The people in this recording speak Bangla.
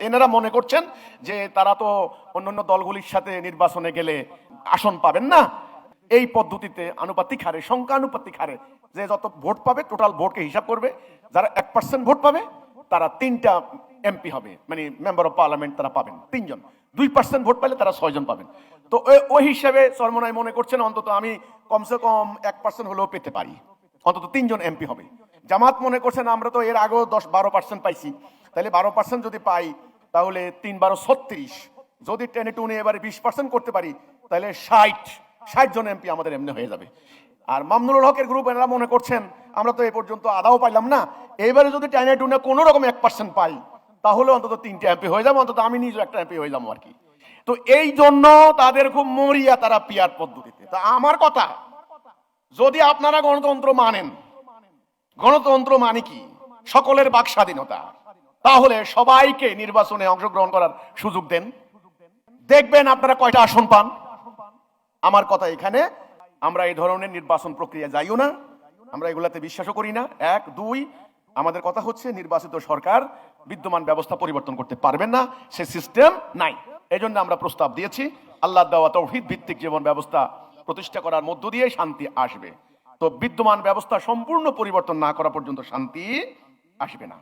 এনারা মনে করছেন যে তারা তো অন্যান্য দলগুলির সাথে নির্বাচনে গেলে আসন পাবেন না। এই পদ্ধতিতে আনুপাতিক হারে, সংখ্যানুপাতিক হারে যে যত ভোট পাবে টোটাল ভোটকে হিসাব করবে, যারা 1% ভোট পাবে তারা 3টা এমপি হবে, মানে মেম্বার অফ পার্লামেন্ট তারা পাবেন 3 জন। 2% ভোট পাইলে তারা 6 জন পাবেন। তো ওই হিসাবে চরমোনাই মনে করছেন অন্তত আমি কমসে কম 1% হলেও পেতে পারি, অন্তত 3 জন এমপি হবে। জামাত মনে করছেন আমরা তো এর আগেও 10-12% পাইছি, তাহলে 12% যদি পাই তাহলে 3-12-36, যদি টেনে টুনে এবারে 20% করতে পারি তাহলে 60 জন এমপি আমাদের এমনি হয়ে যাবে। আর মামনুল হকের গ্রুপ এরা মনে করছেন আমরা তো এ পর্যন্ত আদাও পাইলাম না, এবারে যদি টেনে টুনে কোনো রকম 1% পাই তাহলে অন্তত 3টে এমপি হয়ে যাবো, অন্তত আমি নিজে একটা এমপি হয়ে যাবো আর কি। তো এই জন্য তাদের খুব মরিয়া তারা পিয়ার পদ্ধতিতে। তা আমার কথা, যদি আপনারা গণতন্ত্র মানেন, গণতন্ত্র মানে কি সকলের বাক স্বাধীনতা, তাহলে সবাইকে নির্বাচনে অংশগ্রহণ করার সুযোগ দেন, দেখবেন আপনারা কয়টা আসন পান। আমার কথা এখানে, আমরা এই ধরনের নির্বাচন প্রক্রিয়া যাইও না, আমরা এগুলাতে বিশ্বাসও করি না। 1, 2, আমাদের কথা হচ্ছে নির্বাচিত সরকার বিদ্যমান ব্যবস্থা পরিবর্তন করতে পারবেন না, সে সিস্টেম নাই। এই জন্য আমরা প্রস্তাব দিয়েছি আল্লাহ দেওয়া তৌহিদ ভিত্তিক জীবন ব্যবস্থা প্রতিষ্ঠা করার মধ্য দিয়ে শান্তি আসবে। তো বিদ্যমান ব্যবস্থা সম্পূর্ণ পরিবর্তন না করা পর্যন্ত শান্তি আসবে না।